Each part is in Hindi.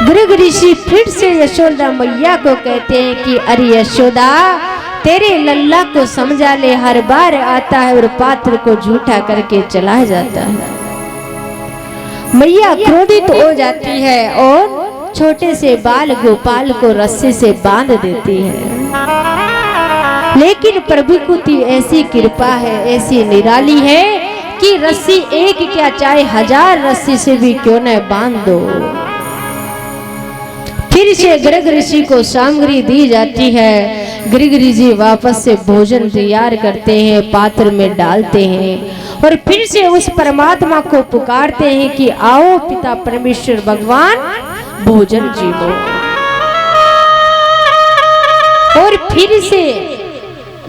गृग ऋषि फिर से यशोदा मैया को कहते हैं कि अरे यशोदा, तेरे लल्ला को समझा ले, हर बार आता है और पात्र को झूठा करके चला जाता है। मैया क्रोधित हो जाती है और छोटे से बाल गोपाल को रस्सी से बांध देती है। लेकिन प्रभु की ऐसी कृपा है, ऐसी निराली है कि रस्सी एक क्या चाहे 1000 रस्सी से भी क्यों न बांध दो। फिर से गृग ऋषि को सामग्री दी जाती है। गृग ऋषि वापस से भोजन तैयार करते हैं, पात्र में डालते हैं और फिर से उस परमात्मा को पुकारते हैं कि आओ पिता परमेश्वर भगवान, भोजन जीवो। और फिर से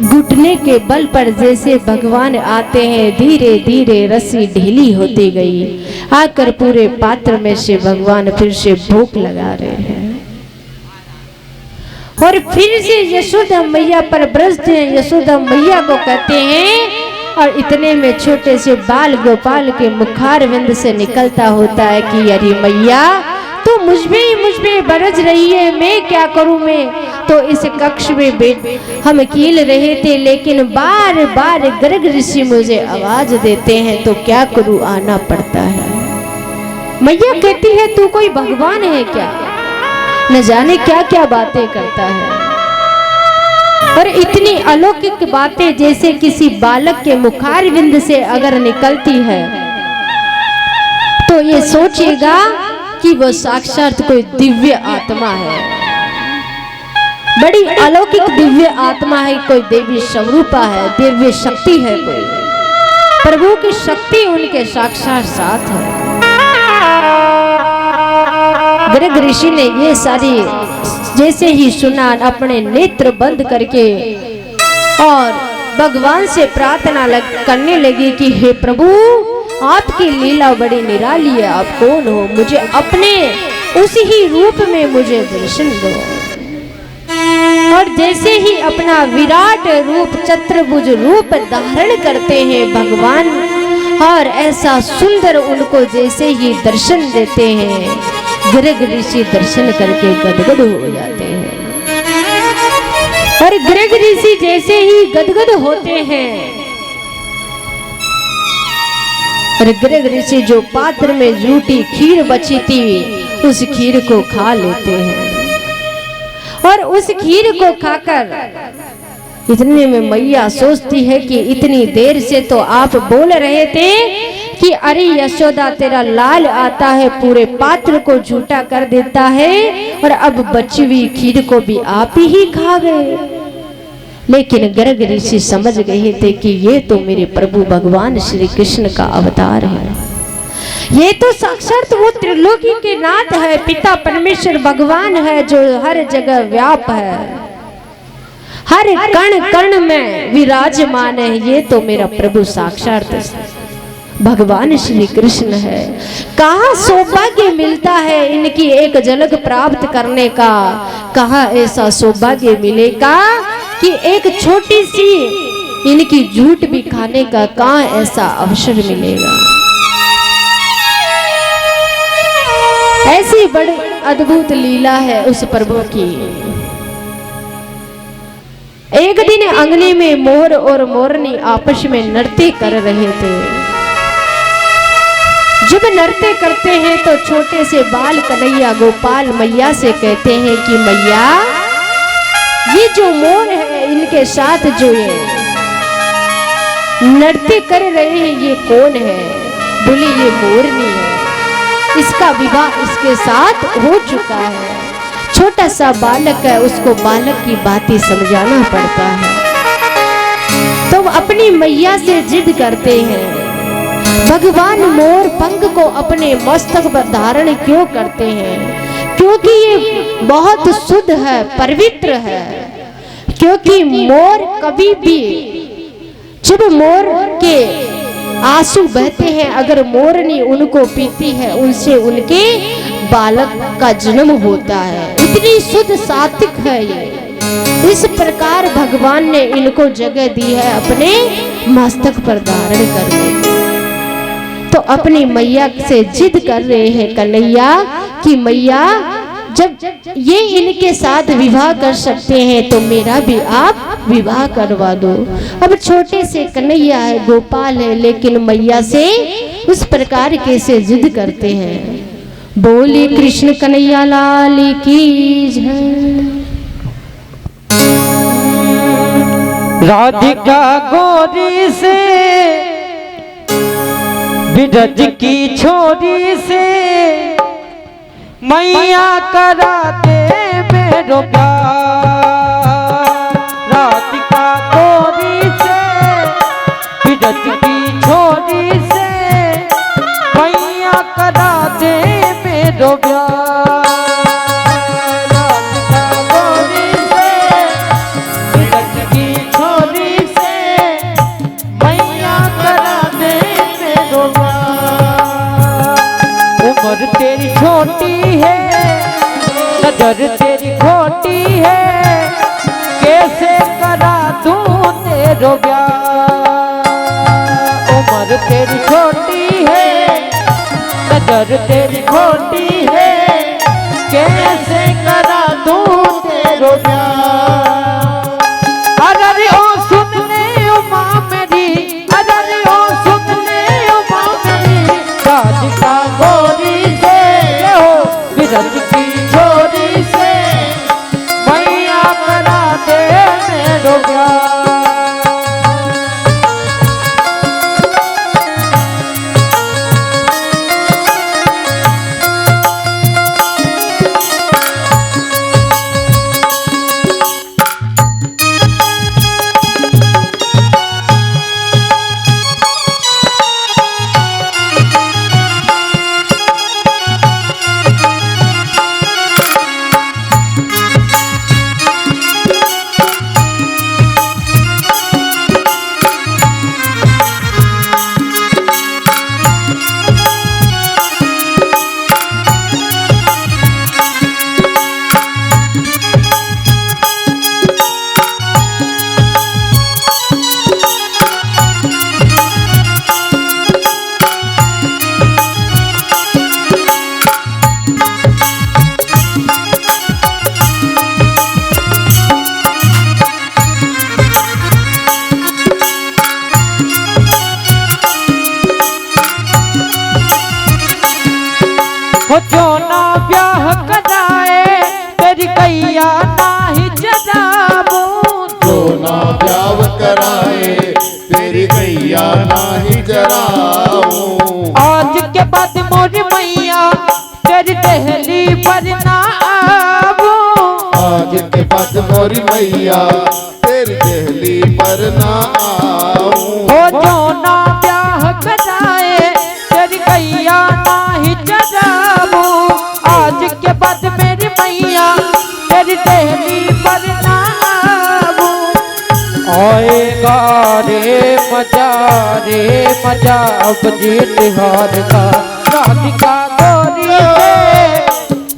घुटने के बल पर जैसे भगवान आते हैं, धीरे धीरे रस्सी ढीली होती गई, आकर पूरे पात्र में से भगवान फिर से भूख लगा रहे हैं और फिर से यशोदा मैया पर बरसते हैं। यशोदा मैया को कहते हैं और इतने में छोटे से बाल गोपाल के मुखार विंद से निकलता होता है कि अरे मैया, तू मुझ पे बरस रही है, मैं क्या करूं। मैं तो इस कक्ष में हम कील रहे थे, लेकिन बार बार गृग ऋषि मुझे आवाज देते हैं, तो क्या करूं, आना पड़ता है। मैया कहती है तू कोई भगवान है क्या, न जाने क्या क्या बातें करता है। और इतनी अलौकिक बातें जैसे किसी बालक के मुखार विंद से अगर निकलती है तो ये सोचिएगा कि वो साक्षात कोई दिव्य आत्मा है, बड़ी अलौकिक दिव्य आत्मा है, कोई देवी स्वरूपा है, दिव्य शक्ति है, कोई प्रभु की शक्ति उनके साक्षात साथ है। गृग ऋषि ने ये सारी जैसे ही सुना, अपने नेत्र बंद करके और भगवान से प्रार्थना करने लगी कि हे प्रभु, आपकी लीला बड़ी निराली है, आप कौन हो, मुझे अपने उसी ही रूप में मुझे दर्शन दो। और जैसे ही अपना विराट रूप, चतुर्भुज रूप धारण करते हैं भगवान, और ऐसा सुंदर उनको जैसे ही दर्शन देते हैं, गृग ऋषि दर्शन करके गदगद हो जाते हैं। और गृग ऋषि जैसे ही गदगद होते हैं, और गृग ऋषि जो पात्र में झूठी खीर बची थी, उस खीर को खा लेते हैं। और उस खीर को खाकर इतने में मैया सोचती है कि इतनी देर से तो आप बोल रहे थे कि अरे यशोदा, तेरा लाल आता है, पूरे पात्र को झूठा कर देता है, और अब बची हुई खीर को भी आप ही खा गए। लेकिन गृग ऋषि समझ गए थे कि ये तो मेरे प्रभु भगवान श्री कृष्ण का अवतार है, ये तो साक्षात वो त्रिलोकी के नाथ है, पिता परमेश्वर भगवान है, जो हर जगह व्याप है, हर कण कण में विराजमान है। ये तो मेरा प्रभु साक्षात भगवान श्री कृष्ण है। कहाँ सौभाग्य मिलता है इनकी एक झलक प्राप्त करने का, कहाँ ऐसा सौभाग्य मिलेगा कि एक छोटी सी इनकी झूठ भी खाने का कहाँ ऐसा अवसर मिलेगा। ऐसी बड़ी अद्भुत लीला है उस प्रभु की। एक दिन अंगने में मोर और मोरनी आपस में नृत्य कर रहे थे। जब नृत्य करते हैं तो छोटे से बाल कन्हैया गोपाल मैया से कहते हैं कि मैया, ये जो मोर है, इनके साथ जो ये नृत्य कर रहे हैं, ये कौन है? बोले ये मोरनी है, इसका विवाह इसके साथ हो चुका है। छोटा सा बालक है, उसको बालक की बातें समझाना पड़ता है। तो अपनी मैया से जिद करते हैं, भगवान मोर पंख को अपने मस्तक पर धारण क्यों करते हैं? क्योंकि ये बहुत शुद्ध है, पवित्र है। क्योंकि मोर कभी भी, जब मोर के आंसू बहते हैं, अगर मोरनी उनको पीती है, उनसे उनके बालक का जन्म होता है। इतनी शुद्ध सात्विक है ये। इस प्रकार भगवान ने इनको जगह दी है अपने मस्तक पर धारण करने। तो अपनी मैया से जिद कर रहे हैं कन्हैया कि मैया, जब ये इनके साथ विवाह कर सकते हैं तो मेरा भी आप विवाह करवा दो। अब छोटे से कन्हैया है, गोपाल है, लेकिन मैया से उस प्रकार कैसे जिद करते हैं। बोले कृष्ण कन्हैया लाल की जय। राधिका गोरी से बिरज की छोरी से मैया करा दे मेरो प्यार। राधिका गोरी से बिरज की छोरी से मैया करा दे मेरो प्यार। उम्र तेरी छोटी है, नजर तेरी खोटी है, कैसे करा दूं तेरो ब्याह। उम्र तेरी छोटी है, नजर तेरी खोटी है, कैसे करा दूं तेरो ब्याह। अरे ओ सुन ले ओ माँ मेरी, अरे ओ सुन ले ओ माँ मेरी, राधिका गोरी से हो बिरज की छोरी से मैया करा दे मेरो ब्याह। जो ना ब्याह कराए तेरी कैया नाही जराबू। जो ना ब्याह कराए तेरी कैया नाही जराबू। आज के बाद मोरी मैया तेरी दहली पर ना आबू। आज के बाद मोरी मैया तेरी दहली पर ना आऊं। हो जो ना ब्याह कराए तेरी कैया नाही जराबू। आज के बाद मेरी मैया तेरी दहली पर ना आबू। आएगा रे मजा अब जीत हार का। राधिका गोरी से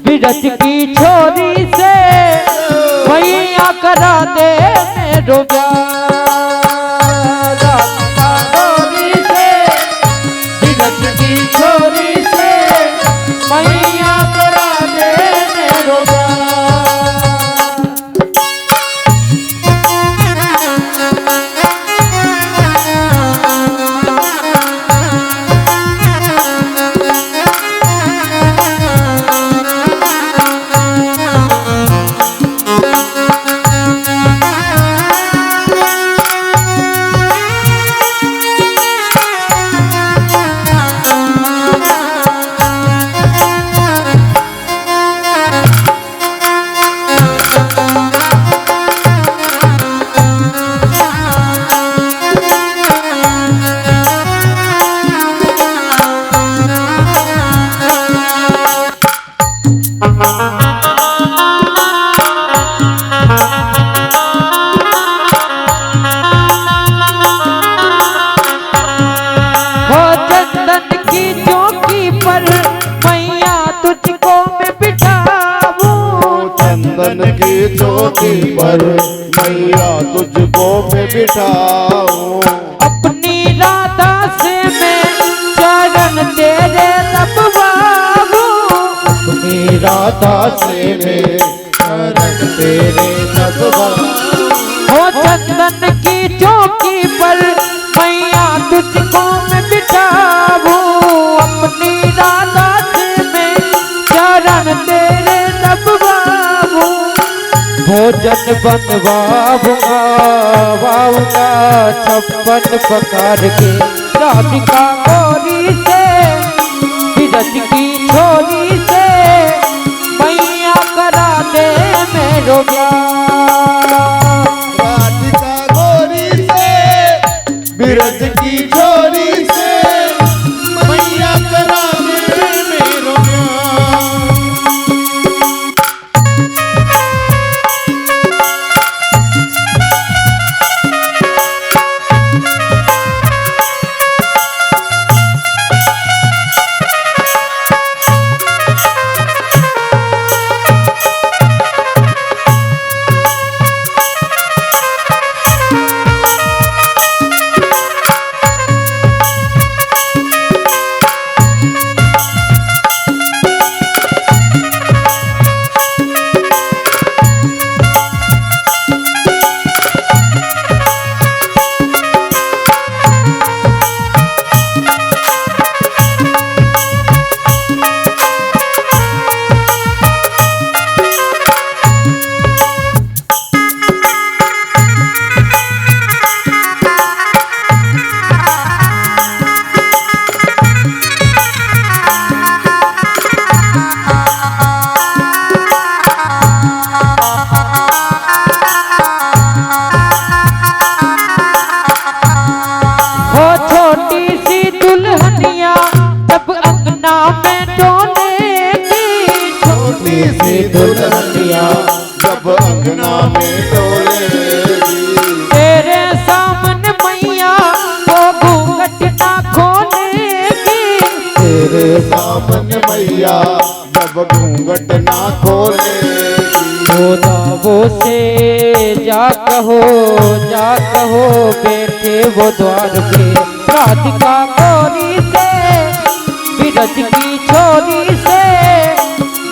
बिरज की छोरी से मैया करा दे मेरो ब्याह। राधिका गोरी से बिरज की छोरी से मैया करा दे मेरो ब्याह। चोटी पर मैया तुझको मैं बिठाऊं। अपनी राधा से मैं चरण तेरे तपवाऊं। अपनी राधा से मैं शरण तेरे सबवा। हो चंदन की चौकी पर मैया तुझको मैं बिठाऊं, अपनी राधा से मैं चरण तेरे दबाऊं। भोजन बनवाऊंगा वाऊंगा 56 प्रकार के, राधिका गौरी से बिरज की छोरी से मैया करा दे मेरो ब्याह। राधिका गौरी से बिरज की छोरी से मैया करा दे मेरो ब्याह। दुल्हनिया जब अंगना में डोलेगी, तेरे सामने मैया वो घूंघट ना खोलेगी। तेरे सामने मैया जब घूंघट ना खोलेगी। वो से जा कहो बैठे वो द्वार पे, राधिका गौरी से बिरज की छोरी से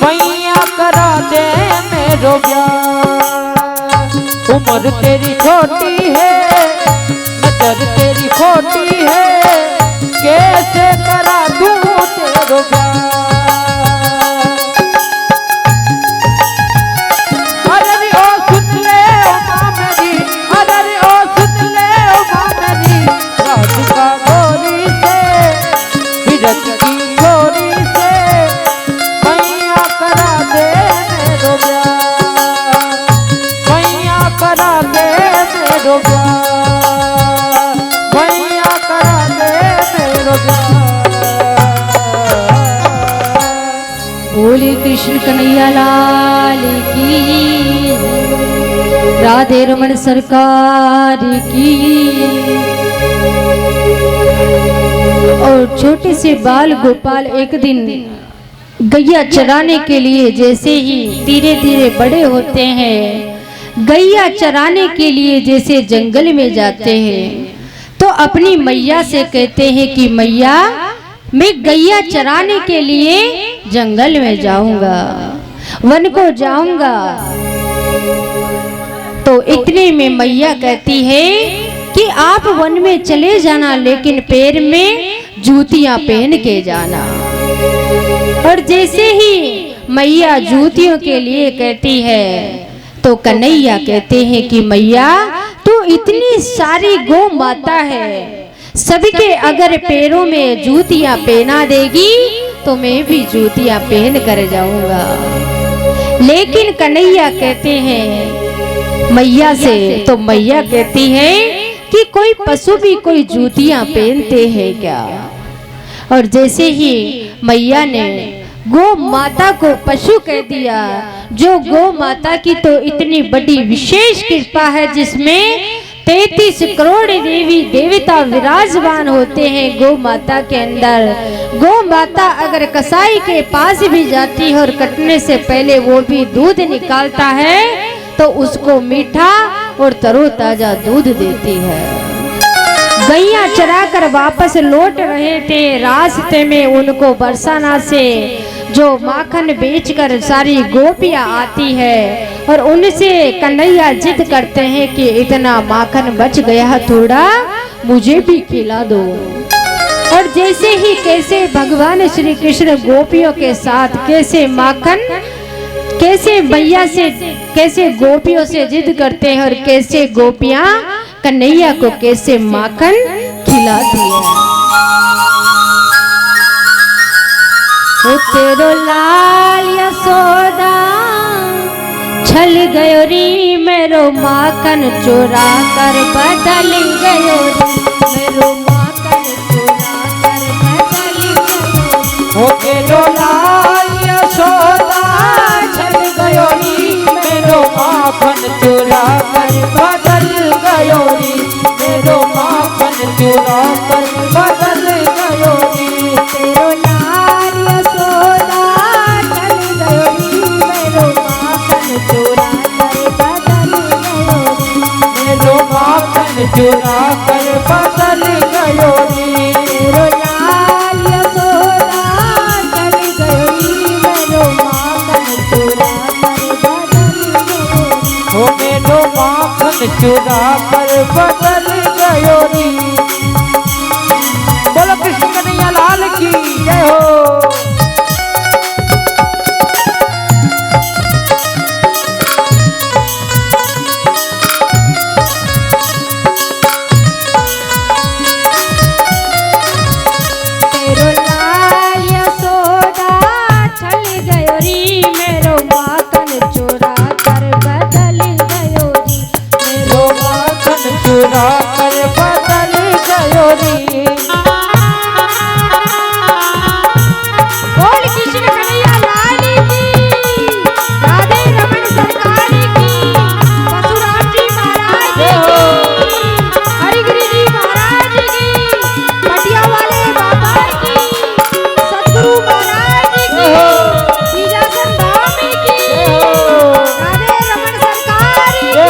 मैया करा दे मेरो ब्याह। उम्र तेरी छोटी है नजर तेरी खोटी है, कैसे करा दूं तेरो ब्याह। अरे ओ सुन ले ओ माँ मेरी, अरे ओ सुन ले ओ माँ मेरी, राधिका गौरी से बिरज की छोरी से मैया करा दे मेरो ब्याह। मैया करा दे मेरो ब्याह, मैया करा दे मेरो ब्याह। बोले कृष्ण कन्हैया लाल की, राधे रमन सरकार की। और छोटे से बाल गोपाल एक दिन गैया चराने के लिए जैसे ही धीरे धीरे बड़े होते हैं, गैया चराने के लिए जैसे जंगल में जाते हैं तो अपनी मैया से कहते हैं कि मैया मैं गैया चराने के लिए जंगल में जाऊंगा, वन को जाऊंगा। तो इतने में मैया कहती है कि आप वन में चले जाना, लेकिन पैर में जूतियां पहन के जाना। और जैसे ही मैया जूतियों के लिए कहती है तो कन्हैया कहते हैं कि मैया तू इतनी सारी गौ माता है, सभी के अगर पैरों में जूतियां पहना देगी तो मैं भी जूतियां पहन कर जाऊंगा। लेकिन कन्हैया कहते हैं मैया से, तो मैया कहती है कि कोई पशु भी कोई जूतियां पहनते हैं क्या। और जैसे ही मैया ने गौ माता को पशु कह दिया, जो गौ माता की तो इतनी बड़ी विशेष कृपा है जिसमें 33 करोड़ देवी देवता विराजमान होते हैं गौ माता के अंदर। गौ माता अगर कसाई के पास भी जाती है और कटने से पहले वो भी दूध निकालता है तो उसको मीठा और तरोताजा दूध देती है। गैया चराकर वापस लौट रहे थे, रास्ते में उनको बरसाना से जो माखन बेचकर सारी गोपियां आती है और उनसे कन्हैया जिद करते हैं कि इतना माखन बच गया है, थोड़ा मुझे भी खिला दो। और जैसे ही कैसे भगवान श्री कृष्ण गोपियों के साथ कैसे माखन, कैसे मैया से, कैसे गोपियों से जिद करते हैं और कैसे गोपियां कन्हैया को कैसे माखन खिलाती है। ओ तेरो लाल यशोदा छल गयो री, मेरो माखन चोरा कर बदल गयो री, मेरो माखन चोरा कर बदल गयो। ओ तेरो लाल यशोदा छल गयो री, मेरो माखन चोरा कर बदल गयो री, मेरो माखन चोरा कर बदल गयो री। तेरो लाल यशोदा छल गयो री, मेरो माखन चोरा कर बदल गयो री, मेरो माखन चोरा कर बदल गयो री। तेरो लाल यशोदा छल गयो री, मेरो माखन चोरा कर बदल गयो री। ओ मेरो माखन चोरा कर बदल गयो री। बोलो कृष्ण कन्हैया लाल की जय हो। तेरो लाल यशोदा छल गयो री, मेरो माखन चोरा कर बदल गयो री, मेरो माखन चोरा कर बदल गयो री। बोल कृष्ण कन्हैया लाल की, राधे रमन सरकार की, परशुराम जी महाराज की, हरिगिरी जी महाराज की, पटिया वाले बाबा की, सतगुरु महाराज की, बीजासन धाम की, राधे रमन सरकार की।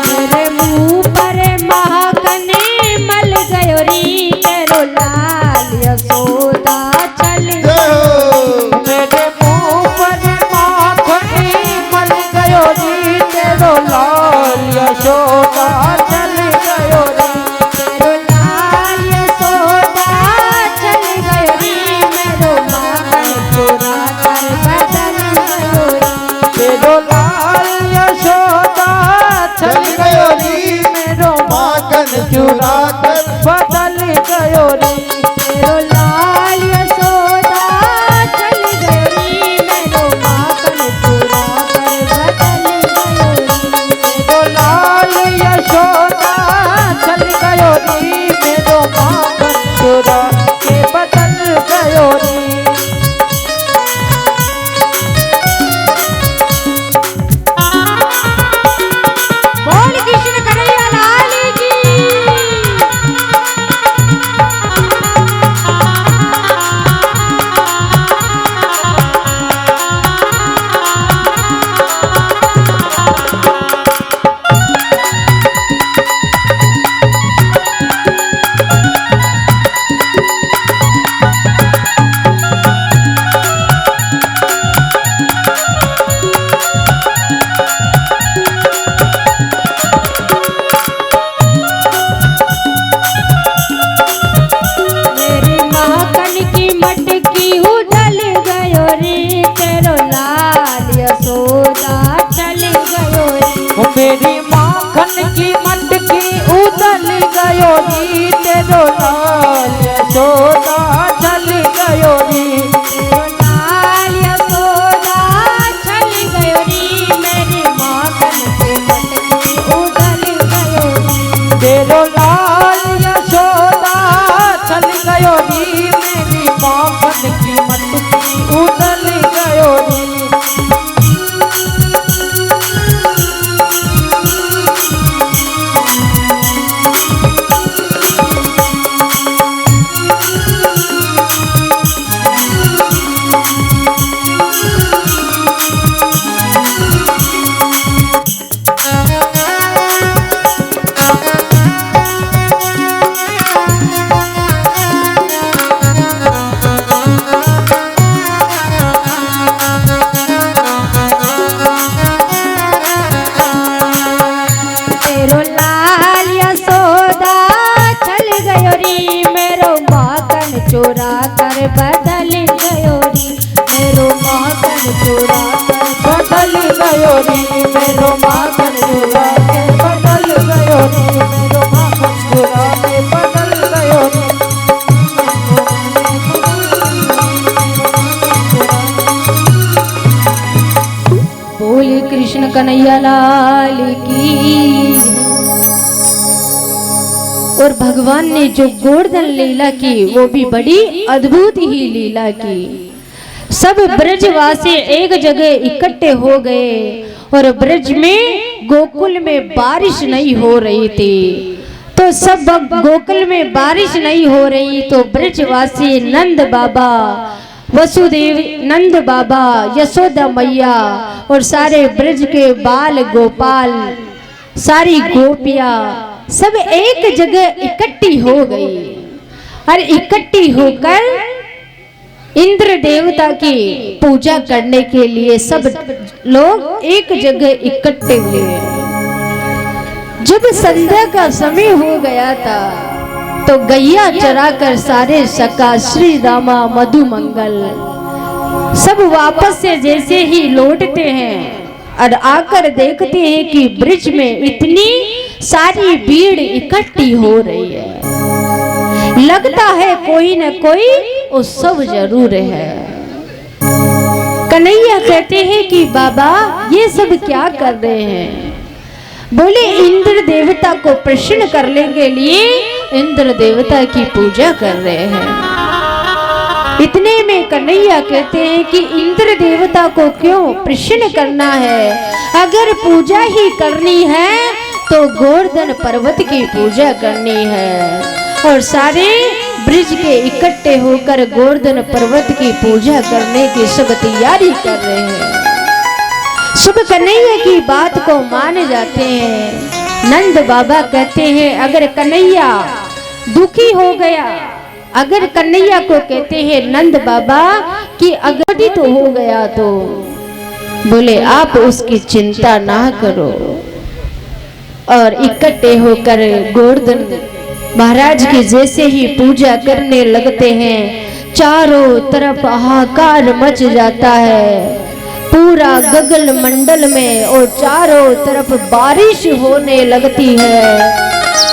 तेरे मुंह पर महाकने मल गयो री, तेरो लाल यशोदा छल जय हो। मेरे मुंह पर माखन मल गयो री, तेरो लाल यशोदा चल गयो री। तेरो लाल यशोदा छल गयो री, मेरो माखन चोरा कर बदल गयो री। तेरो लाल यशोदा चल गयो री, मेरो माखन चुरा कर बदल गयो री। तेरो लाल यशोदा छल गयो री, मेरो माखन चोरा कर बदल गयो री। तेरो लाल यशोदा चल गयो री, मेरो माखन चुरा के बदल गयो री। बोल कृष्ण कन्हैया लाल की। मेरी माखन की मटकी उधल गयो रे, तेरो लाल यशोदा चल गयो रे। ओ मेरी माखन की मटकी उदल गयो री, तेरो लाल यशोदा चल गयो री। तेरो लाल यशोदा चल गयो री, मेरी माखन की मटकी उधल गयो रे। तेरो लाल यशोदा चल गयो री, कृष्ण कन्हैया लाल की। और भगवान ने जो गोवर्धन लीला की वो भी बड़ी अद्भुत ही लीला की। सब ब्रजवासी एक जगह इकट्ठे हो गए और ब्रज में गोकुल में बारिश नहीं हो रही थी। तो सब गोकुल में बारिश नहीं हो रही तो ब्रजवासी नंद बाबा, वसुदेव नंद बाबा, यशोदा मैया और सारे ब्रज के बाल गोपाल, सारी गोपियां सब एक जगह इकट्ठी हो गई और इकट्ठी होकर इंद्र देवता की पूजा करने के लिए सब लोग एक जगह इकट्ठे हुए। जब संध्या का समय हो गया था तो गैया चराकर सारे सखा श्री रामा मधुमंगल सब वापस से जैसे ही लौटते हैं और आकर देखते हैं कि ब्रिज में इतनी सारी भीड़ इकट्ठी हो रही है। लगता है कोई न कोई उत्सव जरूर है। कन्हैया कहते हैं कि बाबा ये सब क्या कर रहे हैं? बोले इंद्र देवता को प्रसन्न करने के लिए इंद्र देवता की पूजा कर रहे हैं। इतने में कन्हैया कहते हैं कि इंद्र देवता को क्यों प्रसन्न करना है? अगर पूजा ही करनी है तो गोवर्धन पर्वत की पूजा करनी है। और सारे ब्रिज के इकट्ठे होकर गोवर्धन पर्वत की पूजा करने की सब तैयारी कर रहे हैं। सब कन्हैया की बात को मान जाते हैं। नंद बाबा कहते हैं अगर कन्हैया दुखी हो गया, अगर कन्हैया को कहते हैं नंद बाबा कि अगर तो हो गया तो बोले आप उसकी चिंता ना करो। और इकट्ठे होकर गोवर्धन महाराज की जैसे ही पूजा करने लगते हैं चारों तरफ हाहाकार मच जाता है पूरा गगन मंडल में और चारों तरफ बारिश होने लगती है।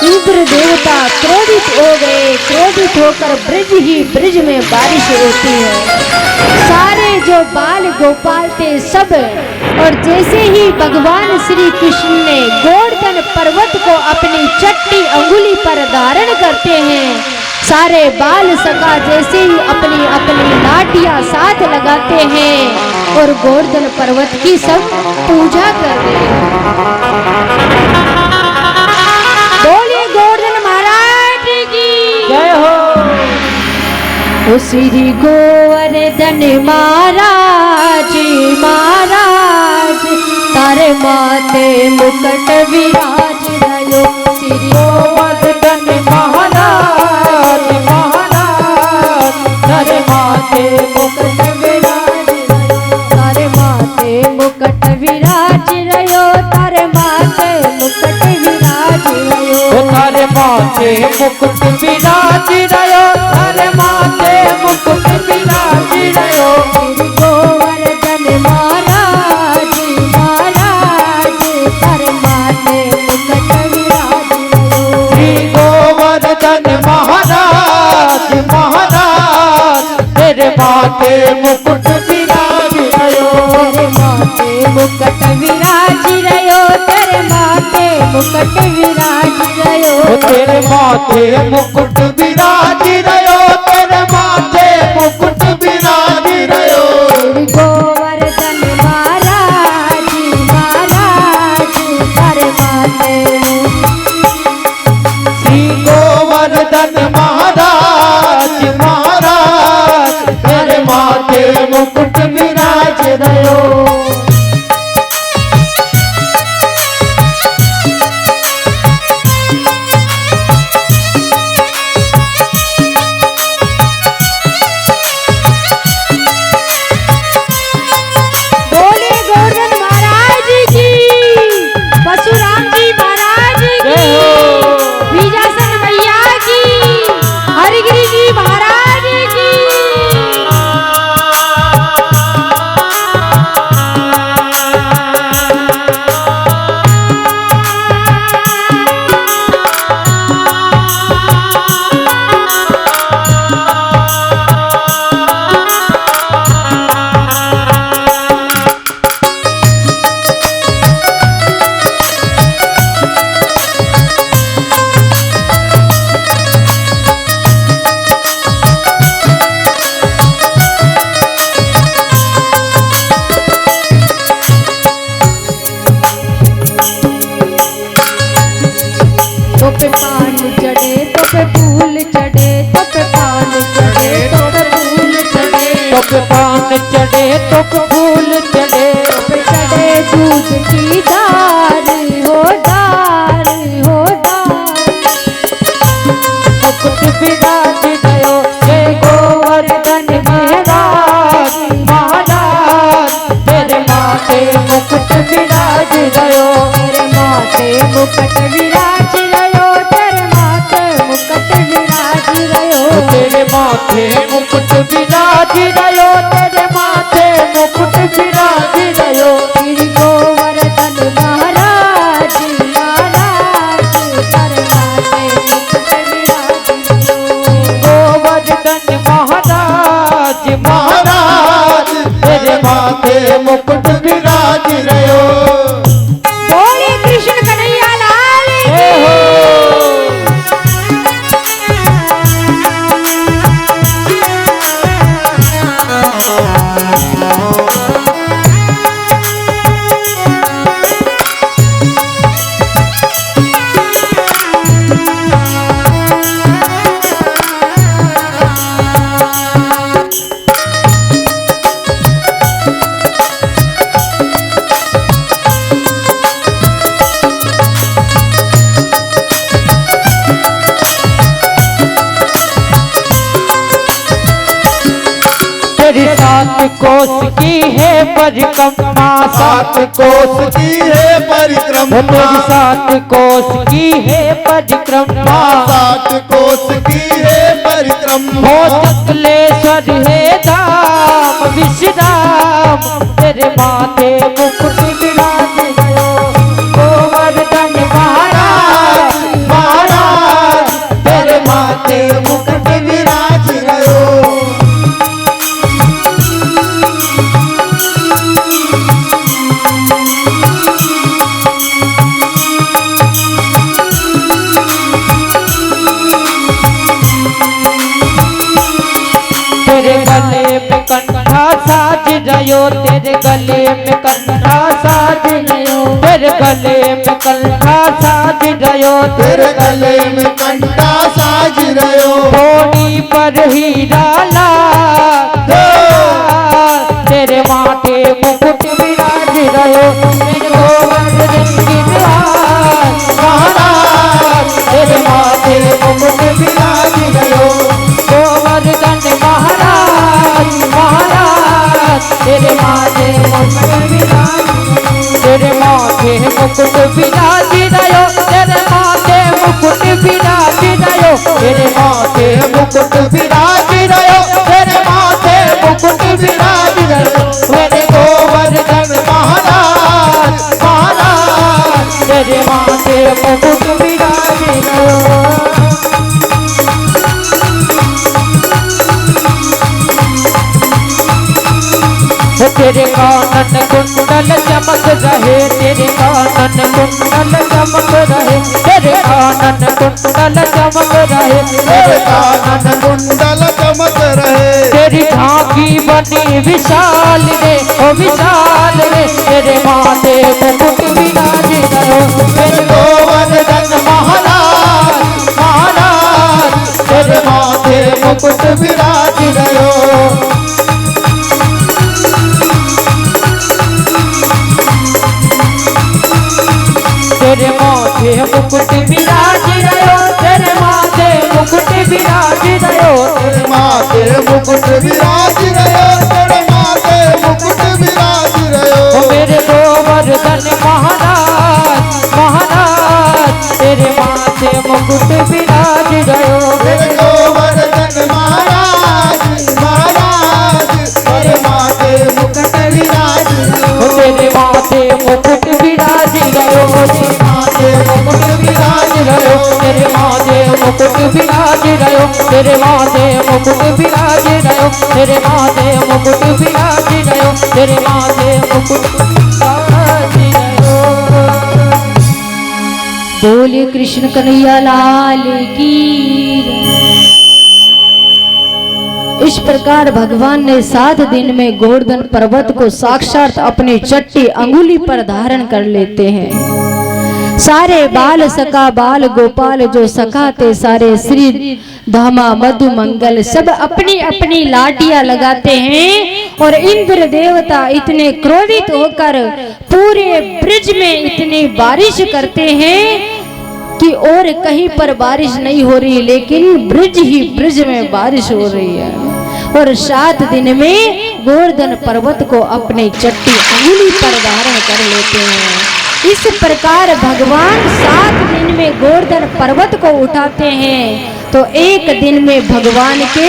इंद्र देवता क्रोधित हो गए, क्रोधित होकर ब्रिज में बारिश होती है। सारे जो बाल गोपाल थे सब, और जैसे ही भगवान श्री कृष्ण ने गोवर्धन पर्वत को अपनी चट्टी अंगुली पर धारण करते हैं, सारे बाल सखा जैसे ही अपनी अपनी लाठियां साथ लगाते हैं और गोवर्धन पर्वत की सब पूजा कर रहे हैं। बोलिए गोवर्धन महाराज की जय हो। श्री गोवर्धन महाराज महाराज तारे माथे मुकुट विराज रहो। श्री गोवर्धन महाराज महाराज तारे माथे मुकुट विराज रहो। तारे माथे मुकुट विराज रहो। तारे माथे मुकुट विराज रहो। तारे माथे मुकुट विराज रहो। तारे माथे मुकुट विराज रहो। श्री गोवर्धन महाराज महाराज तारे माथे मुकुट विराज रहो। श्री गोवर्धन महाराज महाराज तेरे माथे मुकुट विराज रहो। तेरे माथे मुकुट विराज रहो। तेरे माथे मुकुट विराज रहो। तेरे माथे मुकुट विराज रहो। तेरे माथे मुकुट विराज रहो। श्री गोवर्धन महाराज महाराज तारे माथे श्री गोवर्धन महाराज महाराज तेरे माथे मुकुट विराज रहो। पे पान चढ़े तो पे फूल चढ़े, चढ़े दूध की धार हो धार हो धार। मुकुट विराज रहो जय गोवर्धन महाराज महाराज, तेरे माथे मुकुट विराज रहो, तेरे माथे मुकुट विराज रहो, तेरे माथे मुकुट विराज रहो, तेरे माथे मुकुट विराज रहो, तेरे माथे मुकुट विराज रहो। श्री गोवर्धन महाराज महाराज, तेरे माथे मुकुट विराज रहो। गोवर्धन महाराज महाराज, तेरे माथे मुकुट विराज रहो। बोले कृष्ण कन्हैया लाल हे की। हो तेरी सात कोस की है परिक्रमा, सात कोस की है परिक्रमा, तेरी सात कोस की है परिक्रमा, सात कोस की है परिक्रमा। हो चकलेश्वर है धाम विश्राम, तेरे माथे मुकुट विराज रहो। गोवर्धन महाराज महाराज, तेरे माथे मुकुट विराज रहो। तेरे गले में कंठा साज रहो, तेरे गले में कंठा साज रहो, तेरे गले में कंठा साज रहो, तेरे गले में कंठा साज रहो, होनी पर हीरा लाल, तेरे माथे मुकुट विराज रहो। मेरे गोवर्धन गिरधार महाराज, तेरे माथे मुकुट विराज रहो। गोवर्धन महाराज महाराज, तेरे माथे मुकुट विराज, तेरे माथे मुकुट विराज रहो, तेरे माथे मुकुट विराज रहो, तेरे माथे मुकुट विराज रहो, तेरे माथे मुकुट विराज रहो। मेरे गोवर्धन महाराज महाराज, तेरे माथे मुकुट विराज रहो। तेरे कानन कुंडल चमक रहे, तेरे कानन कुंडल चमक रहे, तेरे कानन कुंडल चमक रहे, तेरे कानन कुंडल चमक रहे, तेरी झांकी बनी विशाल रे ओ विशाल रे, तेरे माथे मुकुट विराज रहो। मेरे गोवर्धन महाराज महाराज, तेरे माथे मुकुट विराज रहो। तेरे माथे मुकुट विराज रहो, तेरे माथे मुकुट विराज रहो, तेरे माथे मुकुट विराज रहो, तेरे माथे मुकुट विराज रहो। मेरे गोवर्धन महाराज महाराज, तेरे माथे मुकुट विराज रहो। तेरे गोवर्धन महाराज महाराज, तेरे माथे मुकुट विराज रहो, तेरे माथे मुकुट विराज रहो, तेरे माथे मुकुट विराज रहो, तेरे माथे मुकुट विराज रहो, तेरे माथे मुकुट विराज रहो, तेरे माथे मुकुट विराज रहो, तेरे माथे मुकुट विराज रहो। बोले कृष्ण कन्हैया लाल की। इस प्रकार भगवान ने 7 दिन में गोवर्धन पर्वत को साक्षात अपनी चट्टी अंगुली पर धारण कर लेते हैं। सारे बाल सखा बाल गोपाल जो सखा थे सारे श्री धामा मधु मंगल सब अपनी अपनी लाटियां लगाते हैं और इंद्र देवता इतने क्रोधित होकर पूरे ब्रिज में इतनी बारिश करते हैं कि और कहीं पर बारिश नहीं हो रही, लेकिन ब्रिज में बारिश हो रही है। और 7 दिन में गोवर्धन पर्वत को अपने चट्टी अंगुली पर धारण कर लेते हैं। इस प्रकार भगवान 7 दिन में गोवर्धन पर्वत को उठाते हैं। तो एक दिन में भगवान के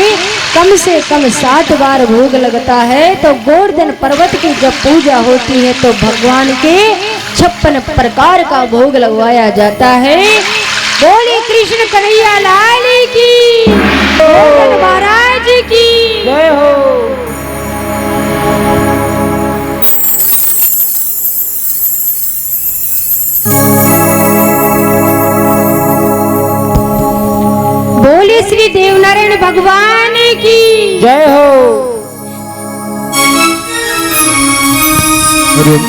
कम से कम 7 बार भोग लगता है। तो गोवर्धन पर्वत की जब पूजा होती है तो भगवान के 56 प्रकार का भोग लगवाया जाता है। बोले कृष्ण कन्हैया लाल की, गोवर्धन महाराज की जय हो। बोले श्री देवनारायण भगवान की जय हो।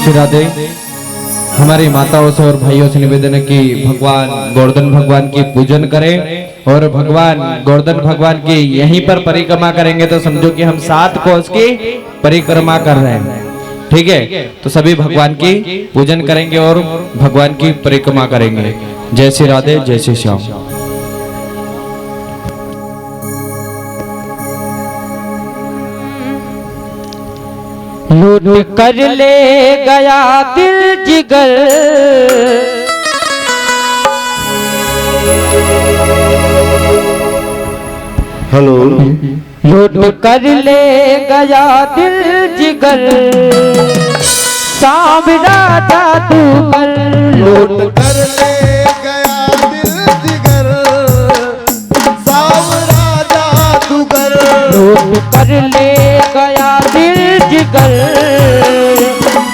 श्री राधे। हमारी माताओं से और भाइयों से निवेदन है कि भगवान गोवर्धन भगवान की पूजन करें और भगवान गोवर्धन भगवान की यहीं पर परिक्रमा करेंगे तो समझो कि हम 7 कोस की परिक्रमा कर रहे हैं। ठीक है, तो सभी भगवान की पूजन करेंगे और भगवान की परिक्रमा करेंगे। जय श्री राधे, जय श्री श्याम। लूट कर ले गया दिल जिगर, हेलो। लूट कर ले गया दिल जिगर, सांवरा जादूगर। लूट कर ले गया दिल जिगर, सांवरा जादूगर। लूट कर ले गया दिल जिगर,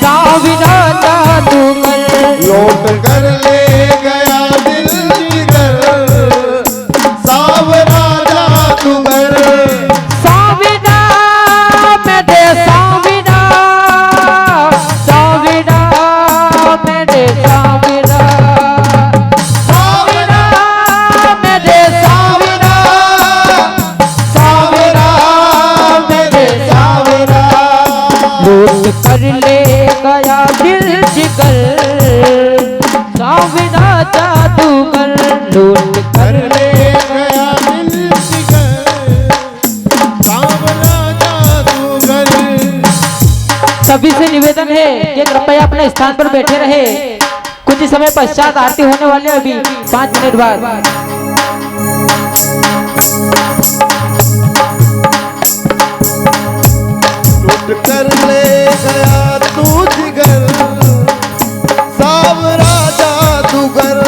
सांवरा जादूगर। लूट कर ले गया दिल जिगर, सांवरा जादूगर। सांवरा में दे सांवरा, सांवरा में दे सांवरा, सांवरा में दे सांवरा, सांवरा में दे सांवरा। लूट कर ले गया दिल जिगर, सांवरा जादूगर। लूट कर ले गया दिल जिगर, सांवरा जादूगर। सभी से निवेदन है कि कृपया अपने स्थान पर बैठे रहे। कुछ समय पश्चात आरती होने वाली है, अभी 5 मिनट बाद। लूट कर ले गया तू जिगर, सांवरा जादूगर।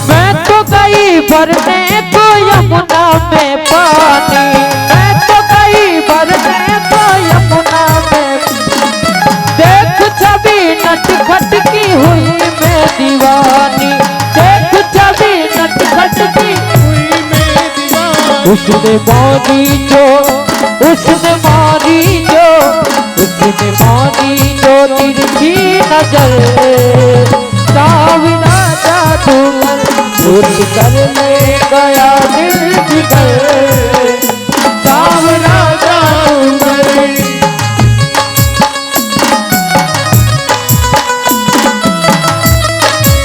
मैं तो गई भरने को यमुना में पानी, मैं तो गई भरने को यमुना में। देख छवि नटखट की हुई मैं दीवानी, देख छवि नटखट की हुई मैं दीवानी। उसने मारी जो, उसने मारी जो, उसने मारी जो तिरछी नजर, सांवरा जादूगर। लूट कर ले गया दिल जिगर, सांवरा जादूगर।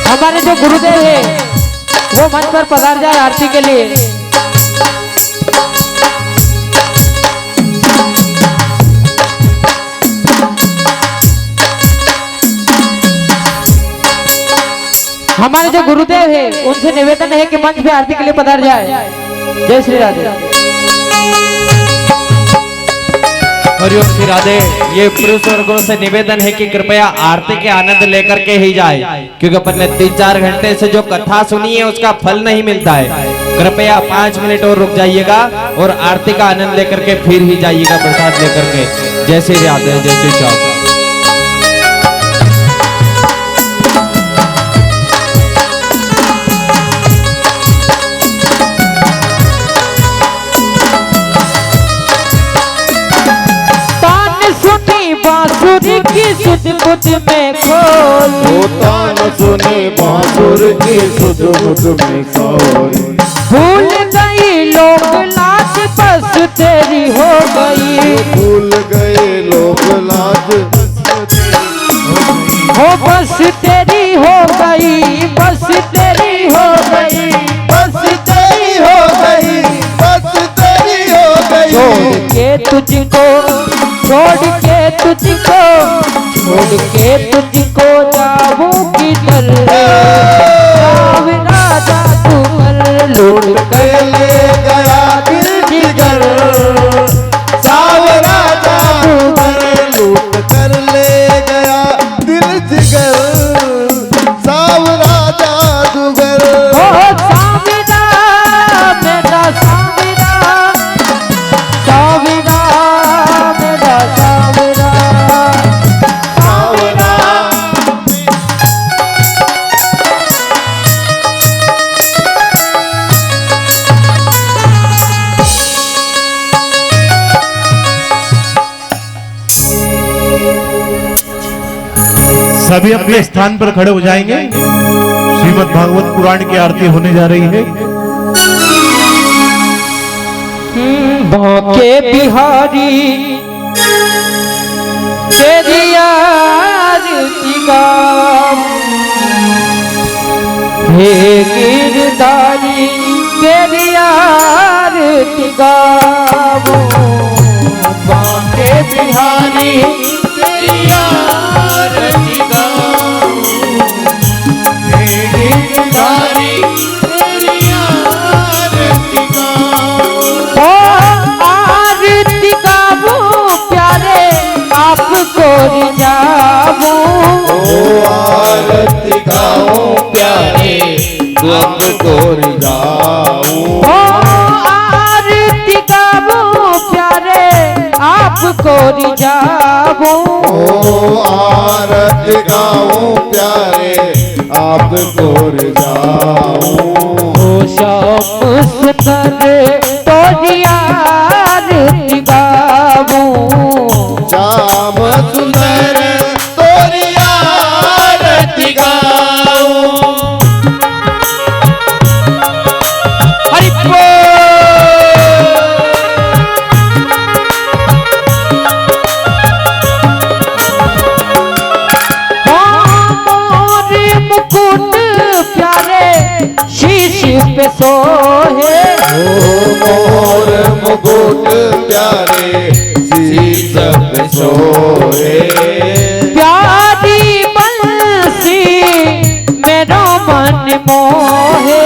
हमारे जो गुरुदेव है वो मंच पर पधार जाए आरती के लिए। हमारे जो गुरुदेव है उनसे निवेदन है कि मंच पे आरती के लिए पधार जाए। जय श्री राधे। हरिओम श्री राधे। ये पुरुष वर्गों से निवेदन है कि कृपया आरती के आनंद लेकर के ही जाए, क्योंकि अपन ने 3-4 घंटे से जो कथा सुनी है उसका फल नहीं मिलता है। कृपया 5 मिनट और रुक जाइएगा और आरती का आनंद लेकर के फिर ही जाइएगा प्रसाद लेकर के। जय श्री राधे, जय श्री श्याम। बांसुरी की सुध बुध में खोल, होता न सुने बांसुर की सुध बुध में खोल। भूल गई लोग हो गई, भूल गए लोग लाज हो बस तेरी हो गई, बस तेरी हो गई, बस तेरी हो गई, बस तेरी हो गई। छोड़ के तुझको, छोड़ के तुझको, छोड़ के तुझको जाऊं किधर, सावरा जादूगर लूट कर ले गया दिल जिगर, सावरा जादूगर लूट कर ले गया दिल जिगर, सावरा जादूगर। ओ सावरा मेरा सावरा, सावरा मेरा सावरा, सावरा सभी अपने स्थान पर खड़े हो जाएंगे। श्रीमद् भागवत पुराण की आरती होने जा रही है। बांके बिहारी तेरी आरती गाऊं, हे गिरधारी तेरी आरती गाऊं, बांके बिहारी तेरी आरती गाऊं, हे गिरधारी तेरी आरती गाऊं। ओ आरती गाऊं प्यारे आपको रिझाऊं, ओ आरती गाऊं प्यारे आपको रिझाऊं, ओ आरती गाऊं प्यारे आपको रिझाऊं, ओ आरती गाऊं प्यारे आपको रिझाऊं। ओ श्याम सुंदर तोरी आरती गाऊं, श्याम सुंदर तोरी आरती गाऊं। हरि बोल। मोरे मुकुट प्यारे शीश पे सोहे, ओ मोर मुकुट प्यारे शीश पे सोए, प्यारी बंसी मेरो मन मोहे,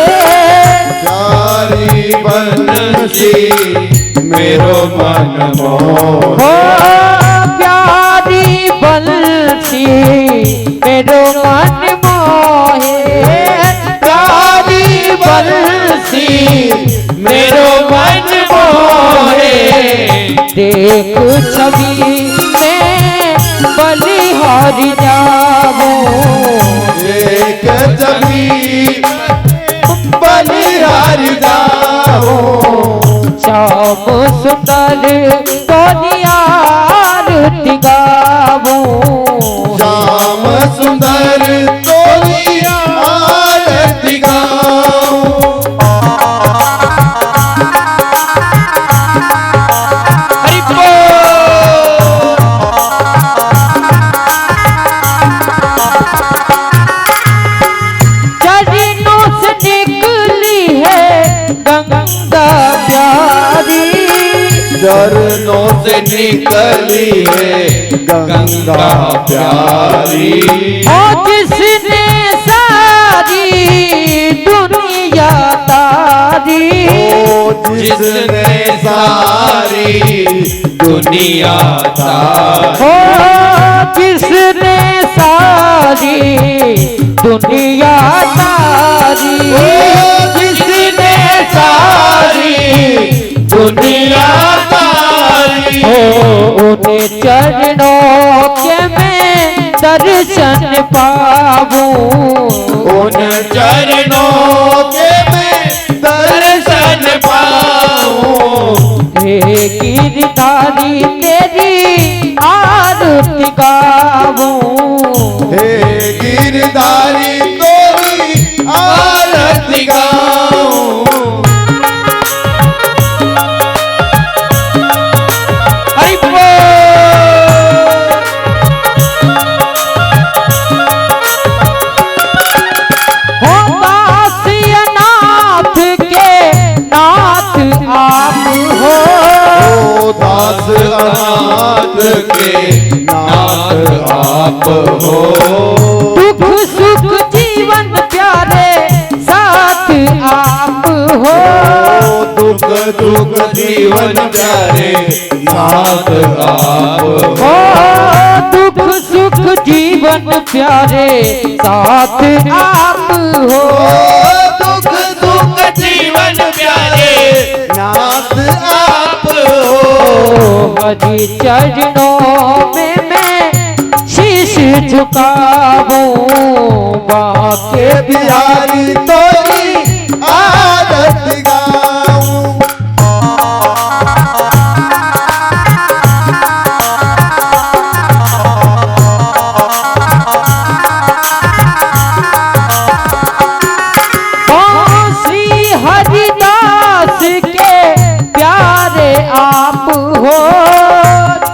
प्यारी बंसी मेरो मन मोह। हो प्यारी बंसी मेरो मन मोहे, प्यारी बंसी मेरो मन मोहे, देख छवि में बलिहारी जाऊं, एक जमी बलिहारी जाऊं, श्याम सुंदर तोरी आरती गाऊं, श्याम सुंदर तोरी आरती गाऊं। हरि बोल। चरणों से निकली है गंगा प्यारी, चरणों से निकली है गंगा प्यारी, ओ जिसने सारी दुनिया तारी, ओ जिसने सारी दुनिया तारी, ओ जिसने सारी दुनिया तारी, जिसने सारी दुनिया तारी, ओ उन्हें चरणों के मैं दर्शन पाऊं, उन चरणों के मैं दर्शन पाऊं। हे गिरधारी तेरी आरती गाऊं, हे गिरधारी तोरी आरती गाऊं। नाथ आप हो। दुख सुख जीवन प्यारे साथ आप हो। दुख दुख जीवन प्यारे साथ आप ओ दुख सुख जीवन प्यारे साथ आप हो। दुख दुख जीवन प्यारे नाथ आप हो। हरि चरणों में मैं शीश झुकाऊं बाके बिहारी तोरी आरत गाऊं। श्री हरिदास के प्यारे आप हो।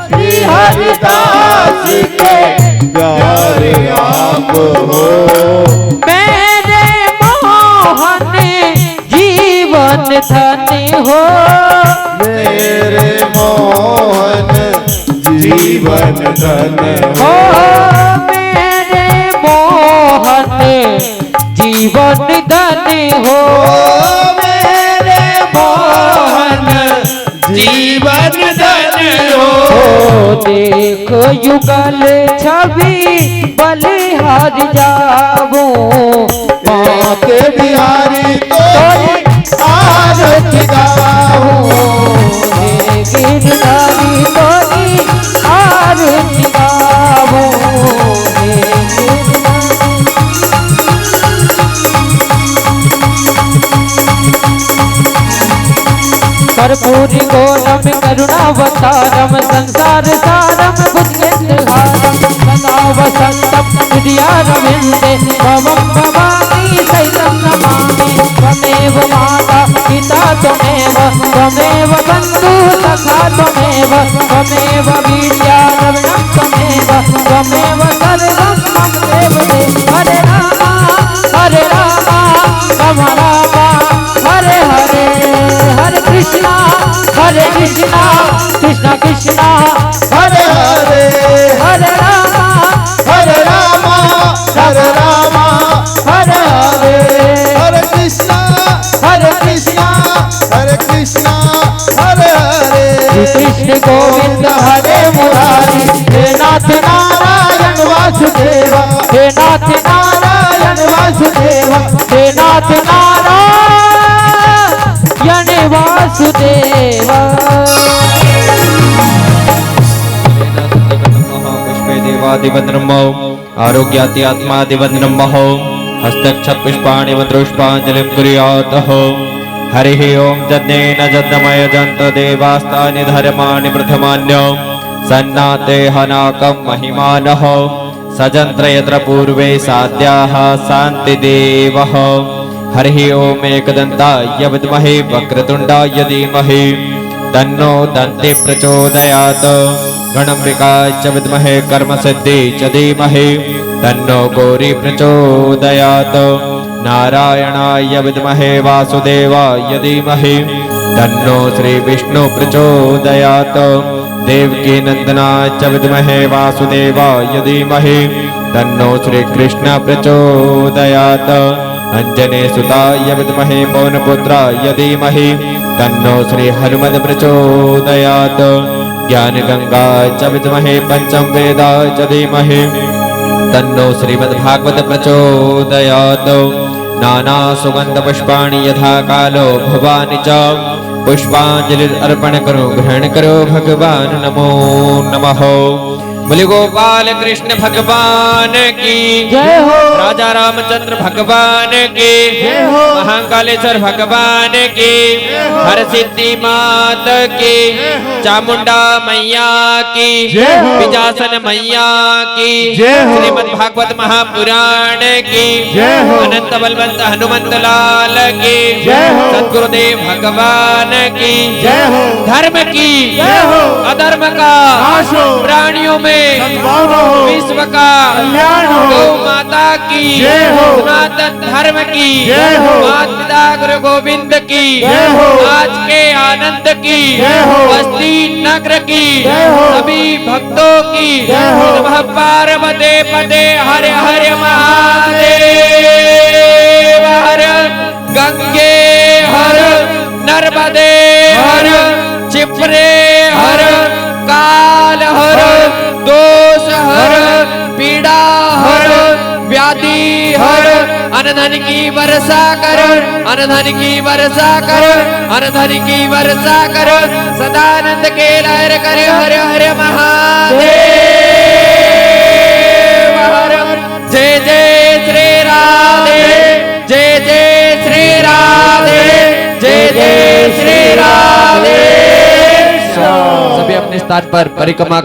श्री हरिदास के प्यारे आप हो। मेरे मोहन जीवन धन हो। मेरे मोहन जीवन धन हो हो। मेरे मोहन जीवन धन हो। मेरे मोहन जीवन धन हो। देख युगल छवि बलिहार जाऊं माँ के बिहारी तोरी आरत गाऊं। गिरधारी तोरी आरती गाऊं। कर्पूरी गोलम करुणावतारम संसार सारम भुजगेन्द्रहारम सदा वसंतम हृदयारविंदे भवं भवानी सहितं नमामि। त्वमेव माता पिता त्वमेव त्वमेव बन्धु सखा त्वमेव त्वमेव वीर्यारविणं त्वमेव त्वमेव सर्वं मम देव देव। हरे राम राम राम हरे हरे हरे कृष्णा कृष्णा कृष्णा हरे हरे हरे राम हरे राम हरे राम हरे हरे हरे कृष्णा हरे कृष्णा हरे कृष्णा हरे हरे। श्री कृष्ण गोविंद हरे मुरारी हे नाथ नारायण वासुदेव हे नाथ नारायण वासुदेव हे नाथ नारायण वासुदेव। पुष्पे देवादिवन्द्रमो आरोग्याति आत्मादिवन्द्रमः हस्तक्षत पुष्पाणि मन्त्रोष्पाञ्जलिं कुर्यातः। हरिः ओं यज्ञेन यज्ञमय जन्त देवास्तानि धर्माणि प्रथमान्य सन्नाते हनाकं महिमानः सजन्त्र यत्र पूर्वे साद्याः शान्तिदेवः। हरिः ओम एकदन्ताय विद्महे वक्रतुण्डाय धीमहि तन्नो दन्ति प्रचोदयात्। गणाम्बिकाय च विद्महे कर्मसिद्धि च धीमहि तन्नो गौरी प्रचोदयात्। नारायणाय विद्महे वासुदेवाय धीमहि तन्नो श्रीविष्णु प्रचोदयात्। देवकी नंदनाय च विद्महे वासुदेवाय धीमहि तन्नो श्रीकृष्ण प्रचोदयात्। अंजने सुताय विद्महे पवनपुत्राय धीमहि तन्नो श्री हनुमद प्रचोदयात्। ज्ञान गंगाय च विद्महे पंचम वेदाय च धीमहि तन्नो श्रीमद्भागवत प्रचोदयात्। नाना सुगंध पुष्पाणि यथा कालो भवानि च पुष्पांजलि अर्पण करो ग्रहण करो भगवान नमो नमः। बोले गोपाल कृष्ण भगवान की जय हो। राजा रामचंद्र भगवान की जय हो। महाकालेश्वर भगवान की हर सिद्धि मात की चामुंडा मैया की जय हो। विजासन मैया की जय हो। श्रीमद् भागवत महापुराण की जय हो। अनंत बलवंत हनुमंत लाल की जय हो। सद्गुरुदेव भगवान की जय हो। धर्म की जय हो। अधर्म का नाश हो। प्राणियों में सद्भावना हो, विश्व का कल्याण हो, गौ माता की जय हो, सनातन धर्म की जय हो, माता पिता गुरु गोविंद की जय हो, आज के आनंद की जय हो, बस्ती नगर की जय हो, सभी भक्तों की जय हो, नमः पार्वते पदे हर हर महादेव हर गंगे हर नर्मदे हर चिपरे हर काल हर दोष हर पीड़ा हर व्याधि हर अनधन की वर्षा कर अनधन की वर्षा कर अनधन की वर्षा कर सदानंद के लहर करे हर हर महादेव हर जय जय श्री राधे जय जय श्री राधे जय जय श्री राधे। सभी अपने स्थान पर परिक्रमा